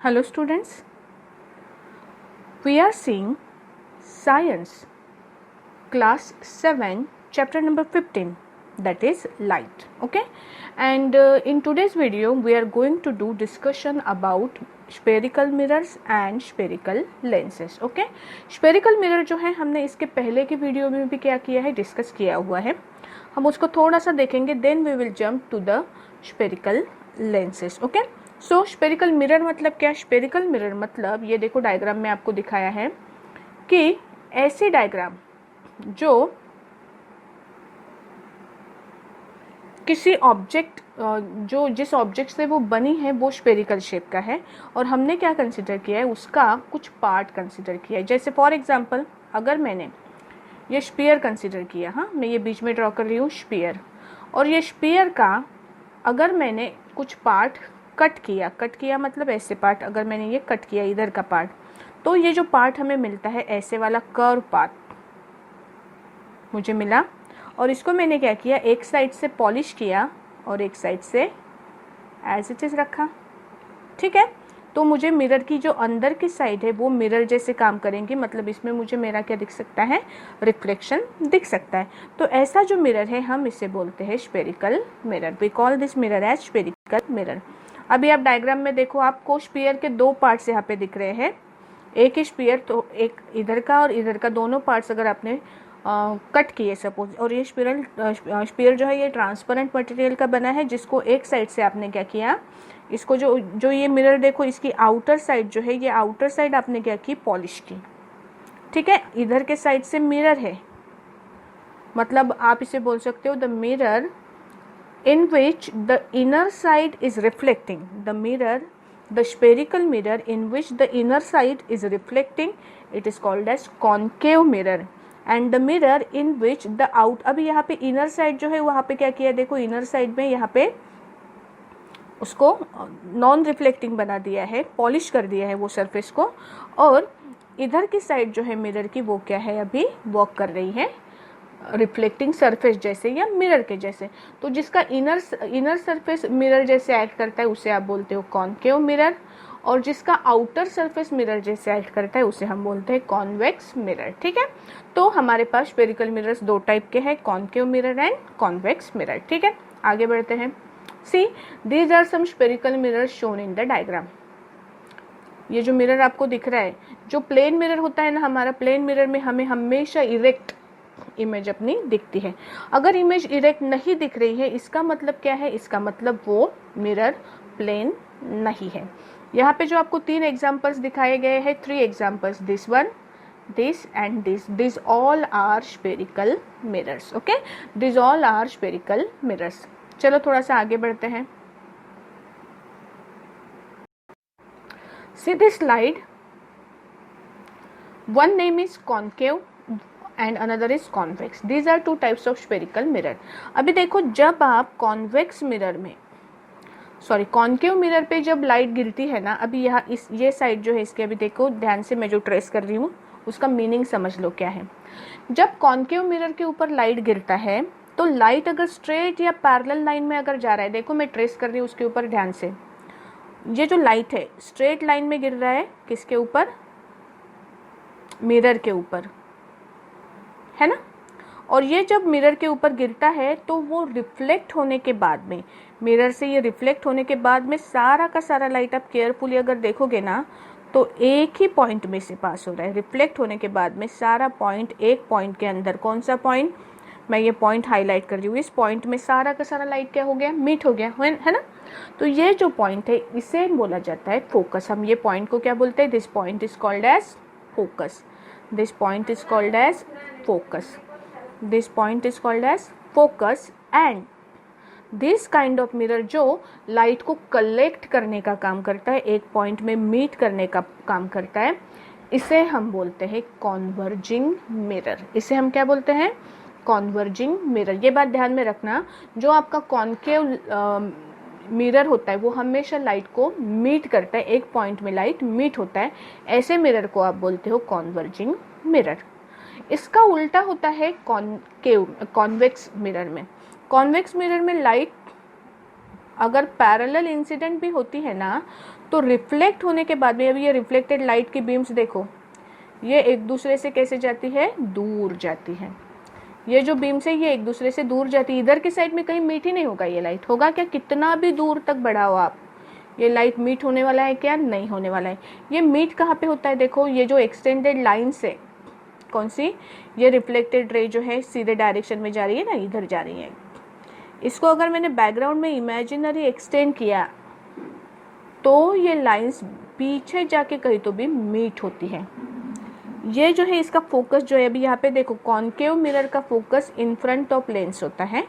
Hello students, we are seeing Science class 7 chapter number 15, that is light. Okay, and in today's video we are going to do discussion about spherical mirrors and spherical lenses. Okay, spherical mirror जो है हमने इसके पहले के video में भी क्या किया है, डिस्कस किया हुआ है. हम उसको थोड़ा सा देखेंगे, then we will jump to the spherical lenses. Okay, so spherical mirror मतलब क्या? स्पेरिकल मिरर मतलब ये देखो डायग्राम में आपको दिखाया है कि ऐसी डायग्राम जो किसी ऑब्जेक्ट जो जिस ऑब्जेक्ट से वो बनी है वो स्पेरिकल शेप का है और हमने क्या कंसिडर किया है, उसका कुछ पार्ट कंसिडर किया है. जैसे फॉर एग्जांपल अगर मैंने ये स्फीयर कंसिडर किया, हाँ मैं ये बीच में ड्रॉ कर रही हूँ स्फीयर, और ये स्फीयर का अगर मैंने कुछ पार्ट कट किया मतलब ऐसे पार्ट, अगर मैंने ये कट किया इधर का पार्ट, तो ये जो पार्ट हमें मिलता है ऐसे वाला कर्व पार्ट मुझे मिला, और इसको मैंने क्या किया, एक साइड से पॉलिश किया और एक साइड से एज इट इज रखा. ठीक है, तो मुझे मिरर की जो अंदर की साइड है वो मिरर जैसे काम करेंगे, मतलब इसमें मुझे मेरा क्या दिख सकता है, रिफ्लेक्शन दिख सकता है. तो ऐसा जो मिरर है हम इसे बोलते हैं spherical mirror. We call this mirror as spherical mirror. अभी आप डायग्राम में देखो, आपको स्फीयर के दो पार्ट्स यहाँ पे दिख रहे हैं. एक ही स्फीयर, तो एक इधर का और इधर का, दोनों पार्ट्स अगर आपने कट किए सपोज, और ये स्फीयर जो है ये ट्रांसपेरेंट मटेरियल का बना है, जिसको एक साइड से आपने क्या किया, इसको जो ये मिरर देखो, इसकी आउटर साइड जो है, ये आउटर साइड आपने क्या की, पॉलिश की. ठीक है, इधर के साइड से मिरर है, मतलब आप इसे बोल सकते हो the mirror in which the inner side is reflecting. The spherical mirror in which the inner side is reflecting, it is called as concave mirror. And the mirror in which the out, अभी यहाँ पे inner side जो है वहाँ पे क्या किया, देखो inner side में यहाँ पे उसको नॉन रिफ्लेक्टिंग बना दिया है, पॉलिश कर दिया है वो सरफेस को, और इधर की साइड जो है मिरर की वो क्या है, अभी वर्क कर रही है रिफ्लेक्टिंग सरफेस जैसे या मिरर के जैसे. तो जिसका इनर सरफेस मिरर जैसे एक्ट करता है उसे आप बोलते हो कॉनकेव मिरर, और जिसका आउटर सरफेस मिरर जैसे एक्ट करता है उसे हम बोलते हैं कॉन्वेक्स मिरर. ठीक है, तो हमारे पास स्फेरिकल मिरर्स दो टाइप के हैं, concave mirror and convex mirror. ठीक है, आगे बढ़ते हैं. See, these are some spherical mirrors shown in the diagram. ये जो मिरर आपको दिख रहा है, जो प्लेन मिरर होता है ना हमारा, प्लेन मिरर में हमें हमेशा इरेक्ट इमेज अपनी दिखती है. अगर इमेज इरेक्ट नहीं दिख रही है, इसका मतलब क्या है, इसका मतलब वो मिरर प्लेन नहीं है. यहाँ पे जो आपको 3 एग्जांपल्स दिखाए गए हैं, 3 examples, this one, this and this all are spherical mirrors. Okay, this all are spherical mirrors. चलो थोड़ा सा आगे बढ़ते हैं. See this slide, one name is concave and another is convex. These are two types of spherical mirror. अभी देखो, जब आप convex mirror में, सॉरी कॉनकेव मिरर पे जब लाइट गिरती है ना, अभी यहाँ ये साइड जो है इसके, अभी देखो ध्यान से मैं जो ट्रेस कर रही हूँ उसका मीनिंग समझ लो क्या है. जब कॉनकेव मिरर के ऊपर लाइट गिरता है तो लाइट अगर स्ट्रेट या पैरेलल लाइन में अगर जा रहा है, देखो मैं ट्रेस कर रही हूँ उसके ऊपर ध्यान से, ये जो लाइट है स्ट्रेट लाइन में गिर रहा है, किसके ऊपर, मिरर के ऊपर, है ना. और ये जब मिरर के ऊपर गिरता है तो वो रिफ्लेक्ट होने के बाद में, मिरर से ये रिफ्लेक्ट होने के बाद में सारा का सारा लाइट आप केयरफुली अगर देखोगे ना तो एक ही पॉइंट में से पास हो रहा है. रिफ्लेक्ट होने के बाद में सारा पॉइंट, एक पॉइंट के अंदर, कौन सा पॉइंट, मैं ये पॉइंट हाईलाइट कर रही हूँ, इस पॉइंट में सारा का सारा लाइट क्या हो गया, मीट हो गया, है ना. तो ये जो पॉइंट है इसे बोला जाता है फोकस. हम ये पॉइंट को क्या बोलते हैं, this point is called as focus. This point is called as focus. This point is called as focus. And this kind of mirror जो लाइट को कलेक्ट करने का काम करता है, एक पॉइंट में मीट करने का काम करता है, इसे हम बोलते हैं कॉन्वर्जिंग मिरर. इसे हम क्या बोलते हैं, कॉन्वर्जिंग मिरर. ये बात ध्यान में रखना, जो आपका कॉनकेव मिरर होता है वो हमेशा लाइट को मीट करता है, एक पॉइंट में लाइट मीट होता है, ऐसे मिरर को आप बोलते हो कॉन्वर्जिंग मिरर. इसका उल्टा होता है कॉन्वेक्स मिरर में. कॉन्वेक्स मिरर में लाइट अगर पैरेलल इंसिडेंट भी होती है ना, तो रिफ्लेक्ट होने के बाद में, अभी ये रिफ्लेक्टेड लाइट की बीम्स देखो, ये एक दूसरे से कैसे जाती है, दूर जाती है। ये जो बीम्स है ये एक दूसरे से दूर जाती है। इधर की साइड में कहीं मीट ही नहीं होगा ये लाइट, होगा क्या, कितना भी दूर तक बढ़ाओ आप, ये लाइट मीट होने वाला है क्या, नहीं होने वाला है। ये मीट कहाँ पे होता है, देखो ये जो एक्सटेंडेड लाइन्स है, कौन सी, ये रिफ्लेक्टेड रे जो है सीधे डायरेक्शन में जा रही है ना, इधर जा रही है। इसको अगर मैंने बैकग्राउंड में इमेजिनरी एक्सटेंड किया तो ये लाइंस पीछे जाके कहीं तो भी मीट होती है। ये जो है इसका फोकस जो है, अभी यहाँ पे देखो, कॉन्केव मिरर का focus in front of lens होता है,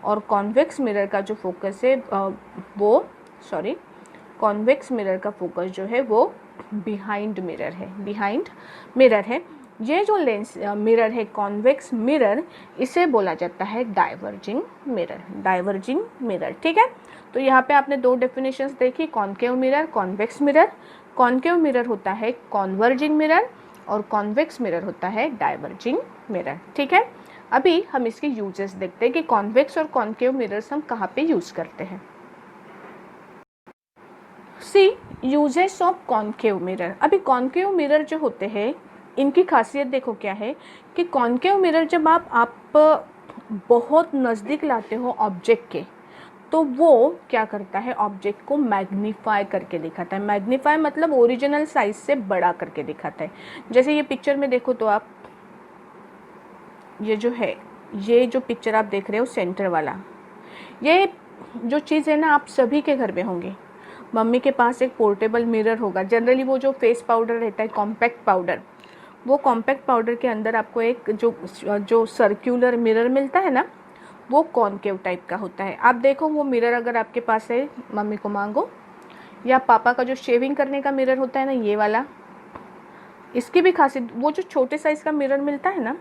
और कॉन्वेक्स मिरर का जो फोकस है कॉन्वेक्स मिरर का फोकस जो है वो बिहाइंड मिरर है। ये जो लेंस मिरर है कॉन्वेक्स मिरर, इसे बोला जाता है डाइवर्जिंग मिरर। ठीक है, तो यहाँ पे आपने दो डेफिनेशंस देखी, concave mirror, convex mirror. Concave mirror होता है कॉन्वर्जिंग मिरर और कॉन्वेक्स मिरर होता है डाइवर्जिंग मिरर। ठीक है, अभी हम इसके यूजेस देखते हैं कि कॉन्वेक्स और कॉन्केव मिरर्स हम कहाँ पे यूज करते हैं। सी यूजेस ऑफ कॉन्केव मिरर। अभी कॉन्केव मिरर जो होते हैं इनकी खासियत देखो क्या है कि कॉन्केव मिरर जब आप बहुत नज़दीक लाते हो ऑब्जेक्ट के, तो वो क्या करता है, ऑब्जेक्ट को मैग्नीफाई करके दिखाता है। मैग्नीफाई मतलब ओरिजिनल साइज से बड़ा करके दिखाता है। जैसे ये पिक्चर में देखो तो आप, ये जो पिक्चर आप देख रहे हो सेंटर वाला, ये जो चीज़ है ना आप सभी के घर में होंगे। मम्मी के पास एक पोर्टेबल मिरर होगा, जनरली वो जो फेस पाउडर रहता है कॉम्पैक्ट पाउडर, वो कॉम्पैक्ट पाउडर के अंदर आपको एक जो सर्क्यूलर मिरर मिलता है ना, वो कॉन्केव टाइप का होता है। आप देखो वो मिरर अगर आपके पास है, मम्मी को मांगो, या पापा का जो शेविंग करने का मिरर होता है ना ये वाला, इसकी भी खासियत, वो जो छोटे साइज़ का मिरर मिलता है ना,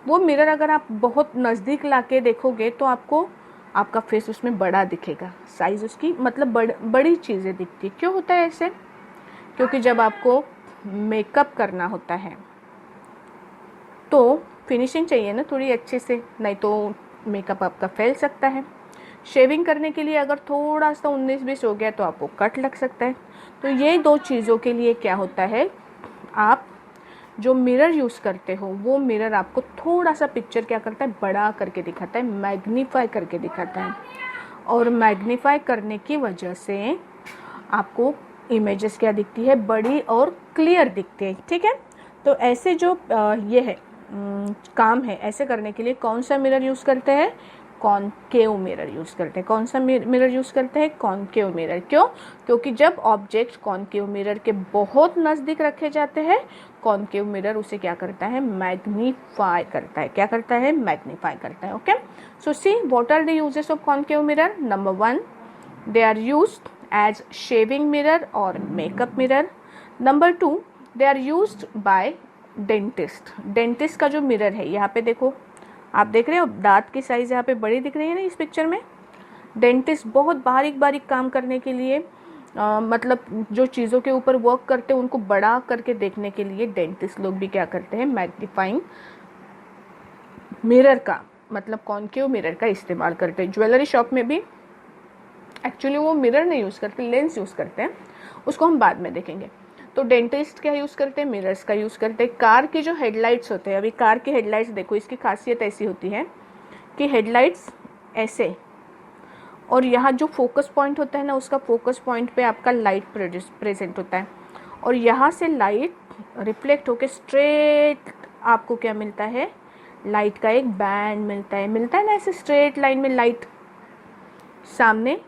वो मिरर अगर आप बहुत नज़दीक ला के देखोगे तो आपको आपका फेस उसमें बड़ा दिखेगा, साइज़ उसकी मतलब बड़ी चीज़ें दिखती है। क्यों होता है ऐसे, क्योंकि जब आपको मेकअप करना होता है तो फिनिशिंग चाहिए ना थोड़ी अच्छे से, नहीं तो मेकअप आपका फैल सकता है। शेविंग करने के लिए अगर थोड़ा सा 19-20 हो गया तो आपको कट लग सकता है। तो ये दो चीज़ों के लिए क्या होता है, आप जो मिरर यूज़ करते हो वो मिरर आपको थोड़ा सा पिक्चर क्या करता है, बड़ा करके दिखाता है, मैग्नीफाई करके दिखाता है। और मैग्नीफाई करने की वजह से आपको इमेजेस क्या दिखती है, बड़ी और क्लियर दिखती है। ठीक है, तो ऐसे जो ये है काम है, ऐसे करने के लिए कौन सा मिरर यूज़ करते हैं, कॉन्केव मिरर यूज़ करते हैं। कौन सा मिरर यूज़ करते हैं, कॉन्केव मिरर। क्यों, क्योंकि जब ऑब्जेक्ट कॉन्केव मिरर के बहुत नज़दीक रखे जाते हैं, कॉन्केव मिरर उसे क्या करता है, मैग्नीफाई करता है। क्या करता है, मैग्नीफाई करता है। Okay, so see what are the uses of concave mirror. Number 1, they are used as shaving mirror और makeup mirror. Number 2, they are used by dentist का जो मिरर है, यहाँ पे देखो, आप देख रहे हो दांत की साइज़ यहाँ पे बड़ी दिख रही है ना इस पिक्चर में। डेंटिस्ट बहुत बारीक बारीक काम करने के लिए मतलब जो चीज़ों के ऊपर वर्क करते हैं उनको बड़ा करके देखने के लिए डेंटिस्ट लोग भी क्या करते हैं, मैग्नीफाइंग मिरर का मतलब कॉन्केव मिरर का इस्तेमाल करते हैं। ज्वेलरी शॉप में भी एक्चुअली वो मिरर नहीं यूज़ करते, लेंस यूज़ करते हैं, उसको हम बाद में देखेंगे। तो डेंटिस्ट क्या यूज़ करते हैं, मिरर्स का यूज़ करते हैं। कार की जो हेडलाइट्स होते हैं, अभी कार की हेडलाइट्स देखो, इसकी खासियत ऐसी होती है कि हेडलाइट्स ऐसे, और यहाँ जो फोकस पॉइंट होता है ना, उसका फोकस पॉइंट पे आपका लाइट प्रेजेंट होता है, और यहाँ से लाइट रिफ्लेक्ट होकर स्ट्रेट आपको क्या मिलता है, लाइट का एक बैंड मिलता है ना, ऐसे स्ट्रेट लाइन में लाइट सामने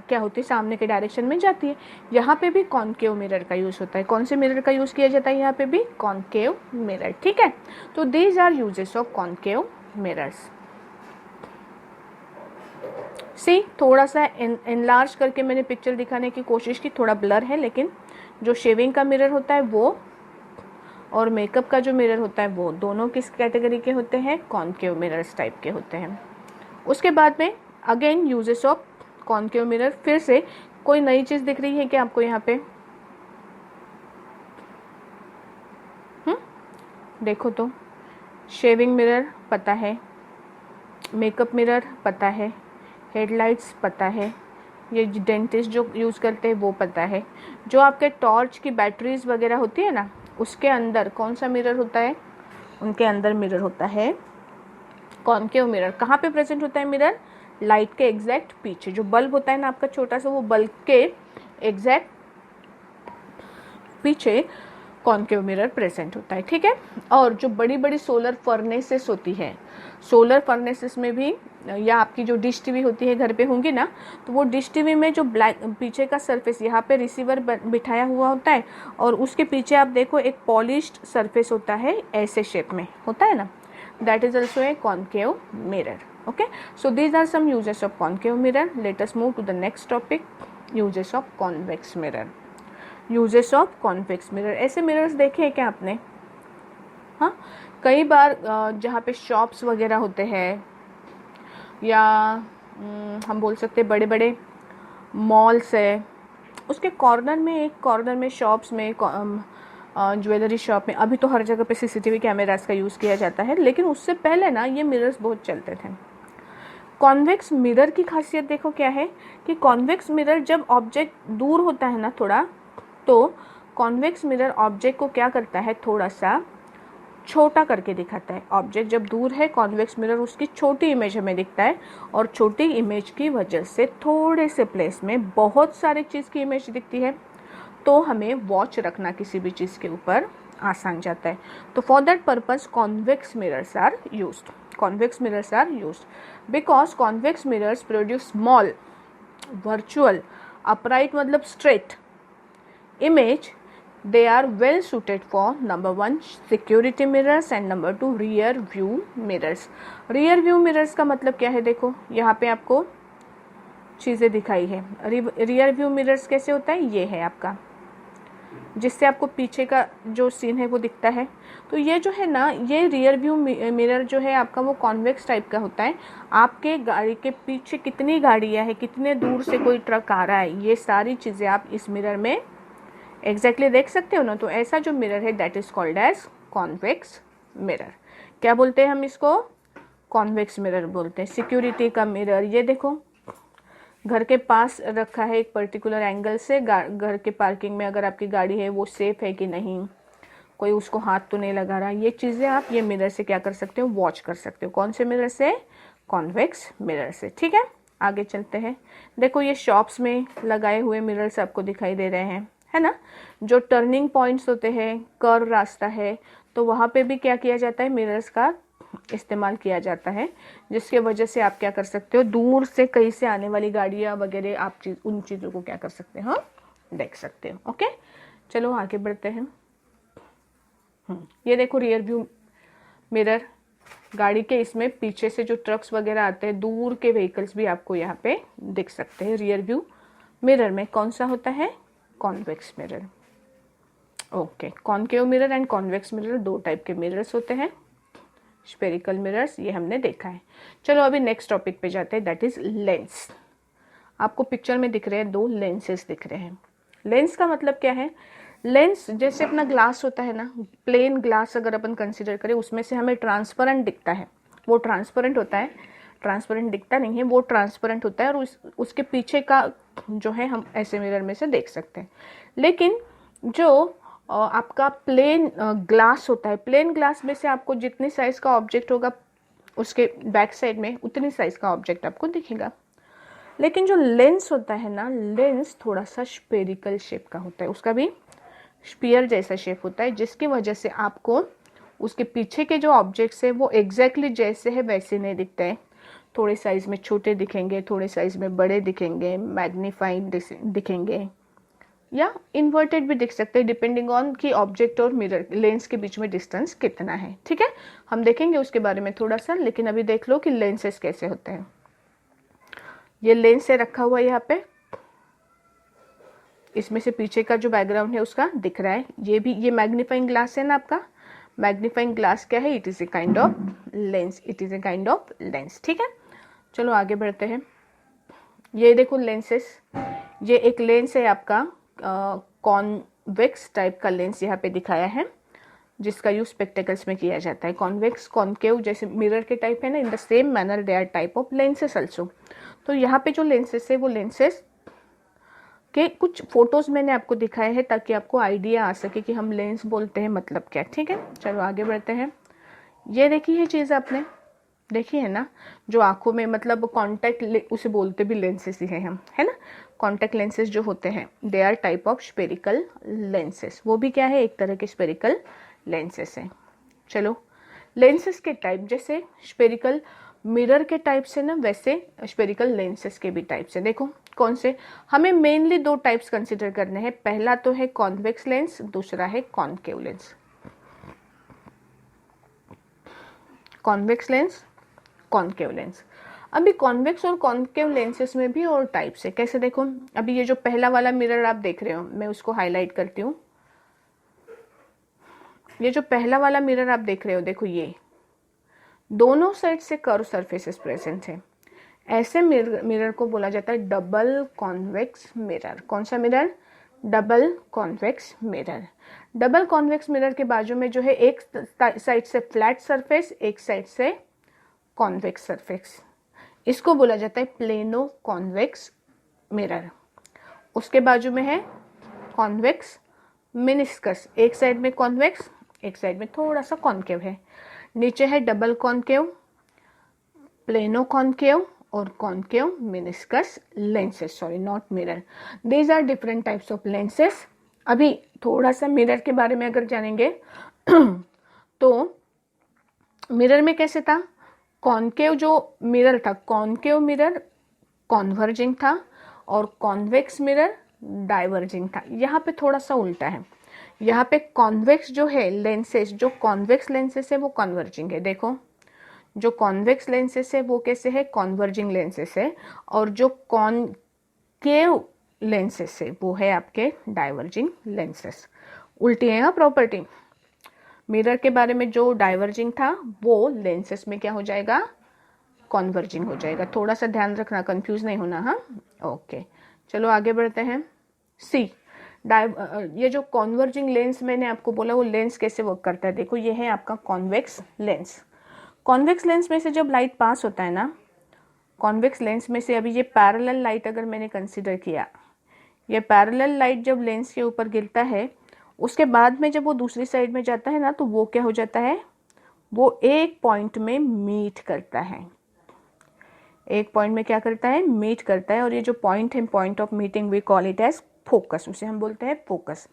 क्या होती है, सामने के डायरेक्शन में जाती है। यहाँ पे भी कॉन्केव मिरर का यूज़ होता है। कौन से मिरर का यूज़ किया जाता है, यहाँ पे भी कॉन्केव मिरर। ठीक है, तो these are uses of concave mirrors. See थोड़ा सा एनलार्ज करके मैंने पिक्चर दिखाने की कोशिश की, थोड़ा ब्लर है, लेकिन जो शेविंग का मिरर होता है वो और मेकअप का जो मिरर होता है वो दोनों किस कैटेगरी के होते हैं, कॉन्केव मिरर्स टाइप के होते हैं। उसके बाद में again uses of concave mirror, फिर से कोई नई चीज़ दिख रही है क्या आपको यहाँ पे, देखो तो शेविंग मिरर पता है, मेकअप मिरर पता है, हेडलाइट्स पता है, ये डेंटिस्ट जो यूज़ करते हैं वो पता है। जो आपके टॉर्च की बैटरीज वगैरह होती है ना, उसके अंदर कौन सा मिरर होता है? उनके अंदर मिरर होता है कॉनकेव मिरर। कहाँ पे प्रेजेंट होता है मिरर? लाइट के एग्जैक्ट पीछे। जो बल्ब होता है ना आपका छोटा सा, वो बल्ब के एग्जैक्ट पीछे कॉनकेव मिरर प्रेजेंट होता है, ठीक है। और जो बड़ी बड़ी सोलर फर्नेसेस होती है, सोलर फर्नेसेस में भी, या आपकी जो डिश टीवी होती है घर पे होंगी ना, तो वो डिश टीवी में जो ब्लैक पीछे का सरफेस, यहाँ पे रिसीवर बिठाया हुआ होता है और उसके पीछे आप देखो एक पॉलिश्ड सरफेस होता है, ऐसे शेप में होता है ना, that is also a concave mirror. Okay, so these are some uses of concave mirror. Let us move to the next topic, uses of convex mirror. Uses of convex mirror, ऐसे mirrors देखे हैं क्या आपने? हाँ, कई बार जहाँ पे shops वगैरह होते हैं, या हम बोल सकते हैं बड़े बड़े मॉल्स है, उसके कॉर्नर में, एक कॉर्नर में शॉप्स में, ज्वेलरी शॉप में, अभी तो हर जगह पे सीसीटीवी कैमरास का यूज़ किया जाता है, लेकिन उससे पहले ना ये मिरर्स बहुत चलते थे। कॉन्वेक्स मिरर की खासियत देखो क्या है कि कॉन्वेक्स मिरर जब ऑब्जेक्ट दूर होता है ना थोड़ा, तो कॉन्वेक्स मिरर ऑब्जेक्ट को क्या करता है, थोड़ा सा छोटा करके दिखाता है। ऑब्जेक्ट जब दूर है, कॉन्वेक्स मिरर उसकी छोटी इमेज हमें दिखता है, और छोटी इमेज की वजह से थोड़े से प्लेस में बहुत सारी चीज़ की इमेज दिखती है, तो हमें वॉच रखना किसी भी चीज़ के ऊपर आसान जाता है। तो for that purpose convex mirrors are used. Convex mirrors are used because convex mirrors produce small virtual upright मतलब straight image. They are well suited for number 1 security mirrors and number 2 rear view mirrors. rear view mirrors का मतलब क्या है? देखो यहाँ पे आपको चीज़ें दिखाई है। rear view mirrors कैसे होता है? ये है आपका, जिससे आपको पीछे का जो सीन है वो दिखता है। तो ये जो है ना, ये रियर व्यू मिरर जो है आपका, वो कॉन्वेक्स टाइप का होता है। आपके गाड़ी के पीछे कितनी गाड़ियाँ हैं, कितने दूर से कोई ट्रक आ रहा है, ये सारी चीज़ें आप इस मिरर में एग्जैक्टली देख सकते हो ना। तो ऐसा जो मिरर है that is called as convex mirror. क्या बोलते हैं हम इसको? कॉन्वेक्स मिरर बोलते हैं। सिक्योरिटी का मिरर, ये देखो घर के पास रखा है एक पर्टिकुलर एंगल से, घर के पार्किंग में अगर आपकी गाड़ी है वो सेफ है कि नहीं, कोई उसको हाथ तो नहीं लगा रहा, ये चीज़ें आप ये मिरर से क्या कर सकते हो? वॉच कर सकते हो। कौन से मिरर से? कॉन्वेक्स मिरर से, ठीक है। आगे चलते हैं। देखो ये शॉप्स में लगाए हुए मिरर्स आपको दिखाई दे रहे हैं, है ना। जो टर्निंग पॉइंट्स होते हैं, कर्व रास्ता है, तो वहाँ पे भी क्या किया जाता है? मिरर्स का इस्तेमाल किया जाता है, जिसके वजह से आप क्या कर सकते हो? दूर से कहीं से आने वाली गाड़ियाँ वगैरह आप उन चीज़ों को क्या कर सकते हो? देख सकते हो। ओके, चलो आगे बढ़ते हैं। ये देखो रियर व्यू मिरर, गाड़ी के इसमें पीछे से जो ट्रक्स वगैरह आते हैं, दूर के व्हीकल्स भी आपको यहाँ पे दिख सकते हैं। रियर व्यू मिरर में कौन सा होता है? Convex mirror. Okay, concave mirror and convex mirror दो टाइप के मिरर्स होते हैं। स्पेरिकल मिरर्स ये हमने देखा है। चलो अभी नेक्स्ट टॉपिक पे जाते हैं, दैट इज लेंस। आपको पिक्चर में दिख रहे हैं दो लेंसेस दिख रहे हैं। लेंस का मतलब क्या है? लेंस जैसे अपना ग्लास होता है ना, प्लेन ग्लास अगर अपन कंसिडर करें, उसमें से हमें ट्रांसपेरेंट दिखता है, वो ट्रांसपेरेंट होता है। ट्रांसपेरेंट दिखता नहीं है, वो ट्रांसपेरेंट होता है, और उसके पीछे का जो है हम ऐसे मिरर में से देख सकते हैं। लेकिन जो आपका प्लेन ग्लास होता है, प्लेन ग्लास में से आपको जितनी साइज का ऑब्जेक्ट होगा उसके बैक साइड में उतनी साइज का ऑब्जेक्ट आपको दिखेगा। लेकिन जो लेंस होता है ना, लेंस थोड़ा सा स्पेरिकल शेप का होता है, उसका भी स्पीयर जैसा शेप होता है, जिसकी वजह से आपको उसके पीछे के जो ऑब्जेक्ट्स है वो एग्जैक्टली जैसे है वैसे नहीं दिखते हैं। थोड़े साइज में छोटे दिखेंगे, थोड़े साइज में बड़े दिखेंगे, मैग्नीफाइड दिखेंगे, या इन्वर्टेड भी दिख सकते हैं, डिपेंडिंग ऑन कि ऑब्जेक्ट और मिरर लेंस के बीच में डिस्टेंस कितना है। ठीक है, हम देखेंगे उसके बारे में थोड़ा सा, लेकिन अभी देख लो कि लेंसेस कैसे होते हैं। ये लेंस है रखा हुआ यहाँ पे, इसमें से पीछे का जो बैकग्राउंड है उसका दिख रहा है। ये भी ये मैग्नीफाइंग ग्लास है ना आपका। मैग्नीफाइंग ग्लास क्या है? It is a kind of lens, it is a kind of lens. ठीक है, चलो आगे बढ़ते हैं। ये देखो लेंसेस, ये एक लेंस है आपका, कॉन्वेक्स टाइप का लेंस यहाँ पे दिखाया है, जिसका यूज स्पेक्टेकल्स में किया जाता है। कॉन्वेक्स कॉन्केव जैसे मिरर के टाइप है ना, in the same manner they are type of lenses also. तो यहाँ पे जो लेंसेस है वो लेंसेस कि कुछ फोटोज़ मैंने आपको दिखाए हैं ताकि आपको आइडिया आ सके कि हम लेंस बोलते हैं मतलब क्या। ठीक है, चलो आगे बढ़ते हैं। ये देखी है चीज़ आपने देखी है ना, जो आंखों में मतलब कॉन्टैक्ट, उसे बोलते भी लेंसेस ही हैं हम, है ना। कॉन्टैक्ट लेंसेस जो होते हैं they are type of spherical lenses, वो भी क्या है, एक तरह के स्पेरिकल लेंसेस हैं। चलो लेंसेस के टाइप, जैसे स्पेरिकल मिरर के टाइप से ना, वैसे स्पेरिकल लेंसेस के भी टाइप से। देखो कौन से, हमें मेनली दो टाइप्स कंसिडर करने हैं। पहला तो है कॉन्वेक्स लेंस, दूसरा है concave lens. Convex lens, concave lens. अभी कॉन्वेक्स और कॉनकेव लेंसेस में भी और टाइप्स है। कैसे, देखो अभी ये जो पहला वाला मिरर आप देख रहे हो, मैं उसको हाईलाइट करती हूँ। ये जो पहला वाला मिरर आप देख रहे हो, देखो ये दोनों साइड से कर्व सरफेसेस प्रेजेंट है। ऐसे मिरर को बोला जाता है डबल कॉन्वेक्स मिरर। कौन सा mirror, double convex mirror. Double convex mirror के बाजू में जो है एक साइड से फ्लैट सरफेस, एक साइड से कॉन्वेक्स सरफेस, इसको बोला जाता है प्लेनो कॉन्वेक्स मिरर। उसके बाजू में है कॉन्वेक्स मिनिस्कस, एक साइड में कॉन्वेक्स, एक साइड में थोड़ा सा कॉन्केव है। नीचे है डबल कॉन्केव, प्लेनो कॉन्केव और concave meniscus lenses, sorry not mirror. These are different types of lenses. अभी थोड़ा सा मिरर के बारे में अगर जानेंगे तो मिरर में कैसे था, कॉन्केव जो मिरर था, कॉन्केव मिरर कॉन्वर्जिंग था और कॉन्वेक्स मिरर डाइवर्जिंग था। यहाँ पे थोड़ा सा उल्टा है, यहाँ पे कॉन्वेक्स जो है लेंसेस, जो कॉन्वेक्स लेंसेस है वो कन्वर्जिंग है। देखो जो कॉन्वेक्स लेंसेस है वो कैसे है, कॉन्वर्जिंग लेंसेस है, और जो कॉनकेव लेंसेस है वो है आपके डाइवर्जिंग लेंसेस। उल्टी है हाँ प्रॉपर्टी। मिरर के बारे में जो डाइवर्जिंग था वो लेंसेस में क्या हो जाएगा, कॉन्वर्जिंग हो जाएगा। थोड़ा सा ध्यान रखना, कंफ्यूज नहीं होना। हाँ ओके, चलो आगे बढ़ते हैं। सी ये जो कॉन्वर्जिंग लेंस मैंने आपको बोला, वो लेंस कैसे वर्क करता है। देखो ये है आपका कॉन्वेक्स लेंस। कॉन्वेक्स लेंस में से जब लाइट पास होता है ना, कॉन्वेक्स लेंस में से, अभी ये पैरेलल लाइट अगर मैंने कंसिडर किया, ये पैरेलल लाइट जब लेंस के ऊपर गिरता है, उसके बाद में जब वो दूसरी साइड में जाता है ना, तो वो क्या हो जाता है, वो एक पॉइंट में मीट करता है। एक पॉइंट में क्या करता है, मीट करता है। और ये जो पॉइंट है, point of meeting, we call it as focus, उसे हम बोलते हैं फोकस।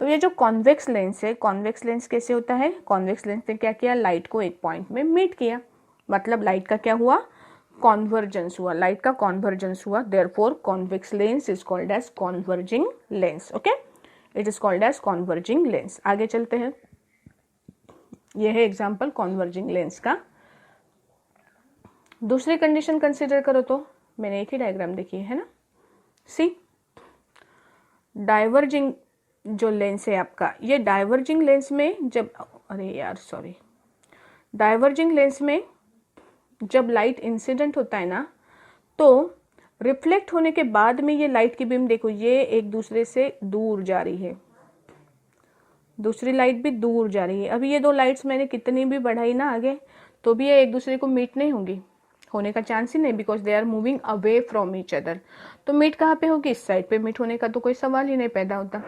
तो ये जो कॉन्वेक्स लेंस है, कॉन्वेक्स लेंस कैसे होता है, कॉन्वेक्स लेंस ने क्या किया, लाइट को एक पॉइंट में मीट किया, मतलब लाइट का क्या हुआ, कॉन्वर्जेंस हुआ, लाइट का कॉन्वर्जेंस हुआ। Therefore convex lens is called as converging lens. Okay, it is called as converging lens. आगे चलते हैं, ये है एग्जाम्पल कॉन्वर्जिंग लेंस का। दूसरी कंडीशन कंसिडर करो तो, मैंने एक ही डायग्राम देखी है ना। सी डाइवर्जिंग जो लेंस है आपका, ये डाइवर्जिंग लेंस में जब, अरे यार सॉरी, डाइवर्जिंग लेंस में जब लाइट इंसिडेंट होता है ना, तो रिफ्लेक्ट होने के बाद में ये लाइट की बीम, देखो ये एक दूसरे से दूर जा रही है, दूसरी लाइट भी दूर जा रही है। अभी ये दो लाइट्स मैंने कितनी भी बढ़ाई ना आगे, तो भी ये एक दूसरे को मीट नहीं होंगी, होने का चांस ही नहीं, because they are moving away from each other. तो मीट कहाँ पे होगी, इस साइड पे मीट होने का तो कोई सवाल ही नहीं पैदा होता।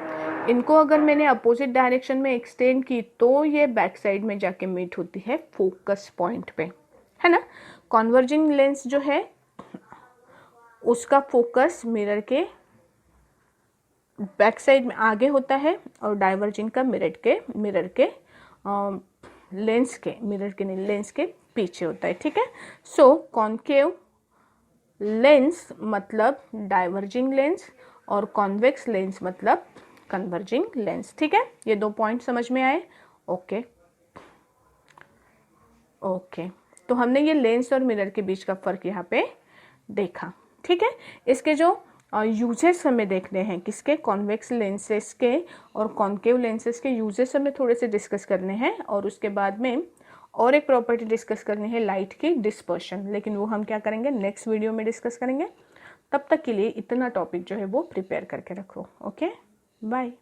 इनको अगर मैंने अपोजिट डायरेक्शन में एक्सटेंड की तो ये बैक साइड में जाके मीट होती है फोकस पॉइंट पे, है ना। कॉन्वर्जिंग लेंस जो है उसका फोकस मिरर के बैक साइड में आगे होता है, और डाइवर्जिंग का मिरर के लेंस के, मिरर के नहीं, लेंस के पीछे होता है। ठीक है, सो कॉन्केव लेंस मतलब डाइवर्जिंग लेंस और कॉन्वेक्स लेंस मतलब कन्वर्जिंग लेंस। ठीक है, ये दो पॉइंट समझ में आए। ओके ओके, तो हमने ये लेंस और मिरर के बीच का फर्क यहाँ पे देखा। ठीक है, इसके जो यूजेस हमें देखने हैं, किसके, कॉन्वेक्स लेंसेस के और कॉन्केव लेंसेस के यूजेस हमें थोड़े से डिस्कस करने हैं, और उसके बाद में और एक प्रॉपर्टी डिस्कस करनी है, लाइट की डिस्पर्शन, लेकिन वो हम क्या करेंगे, नेक्स्ट वीडियो में डिस्कस करेंगे। तब तक के लिए इतना टॉपिक जो है वो प्रिपेयर करके रखो। Okay, bye.